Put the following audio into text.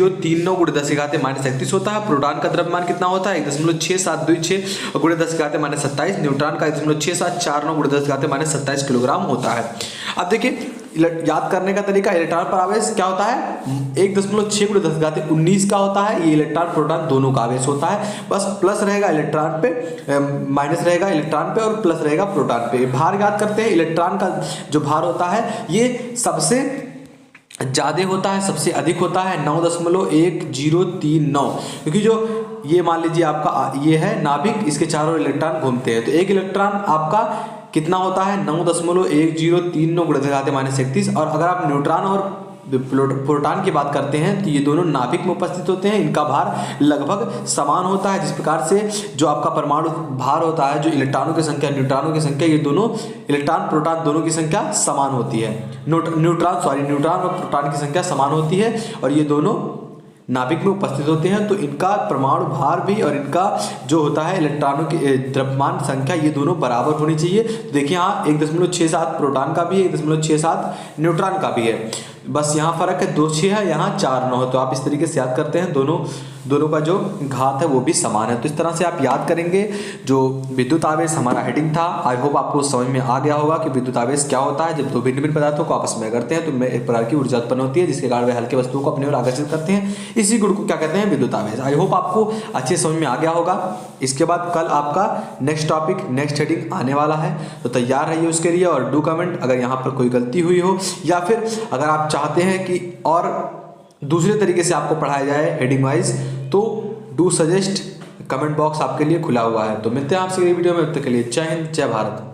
1039 गुणे 10 की घात -31 होता है। प्रोटॉन का द्रव्यमान कितना होता है 1.6726 गुणे 10 की घात -27। न्यूट्रॉन का 1.6749 गुणे 10 की घात -27 किलोग्राम होता है। अब देखिए याद करने का तरीका, इलेक्ट्रॉन पर आवेश क्या होता है 1.6 गुणे 10 की घात 19 का होता है। ये इलेक्ट्रॉन प्रोटॉन दोनों का आवेश होता है। बस प्लस रहेगा इलेक्ट्रॉन पे, माइनस रहेगा इलेक्ट्रॉन पे और प्लस रहेगा प्रोटॉन पे। भार याद करते हैं, इलेक्ट्रॉन का जो भार होता है ये सबसे ज़्यादा होता है, सबसे अधिक होता है 9.1039, क्योंकि जो ये मान लीजिए आपका ये है नाभिक, इसके चारों इलेक्ट्रॉन घूमते हैं, तो एक इलेक्ट्रॉन आपका कितना होता है 9.1039 गुणे 10 की घात -31। और अगर आप न्यूट्रॉन और प्रोटॉन की बात करते हैं तो ये दोनों नाभिक में उपस्थित होते हैं, इनका भार लगभग समान होता है। जिस प्रकार से जो आपका परमाणु भार होता है, जो इलेक्ट्रॉनों की संख्या न्यूट्रॉनों की संख्या, ये दोनों इलेक्ट्रॉन प्रोटॉन दोनों की संख्या समान होती है। न्यूट्रॉन और प्रोटॉन की संख्या समान होती है और ये दोनों नाभिक में उपस्थित होते हैं, तो इनका परमाणु भार भी और इनका जो होता है इलेक्ट्रॉनों की द्रव्यमान संख्या, ये दोनों बराबर होनी चाहिए। तो देखिए यहाँ 1.67 प्रोटॉन का भी है, 1.67 न्यूट्रॉन का भी है, बस यहाँ फर्क है 2.6 है, यहाँ 4.9 है। तो आप इस तरीके से याद करते हैं, दोनों का जो घात है वो भी समान है। तो इस तरह से आप याद करेंगे। जो विद्युत आवेश हमारा हेडिंग था, आई होप आपको समझ में आ गया होगा कि विद्युत आवेश क्या होता है। जब दो भिन्न भिन्न पदार्थों को आपस में करते हैं तो एक प्रकार की ऊर्जा उत्पन्न होती है, जिसके कारण वे हल्के वस्तुओं को अपनी ओर आकर्षित करते हैं। इसी गुण को क्या कहते हैं विद्युत आवेश। आई होप आपको अच्छे समझ में आ गया होगा। इसके बाद कल आपका नेक्स्ट टॉपिक, नेक्स्ट हेडिंग आने वाला है, तो तैयार रहिए उसके लिए। और डू कमेंट अगर यहाँ पर कोई गलती हुई हो, या फिर अगर आप चाहते हैं कि और दूसरे तरीके से आपको पढ़ाया जाए हेडिंग वाइज, तो डू सजेस्ट, कमेंट बॉक्स आपके लिए खुला हुआ है। तो मिलते हैं आपसे अगली वीडियो में, तब तक के लिए जय हिंद, जय भारत।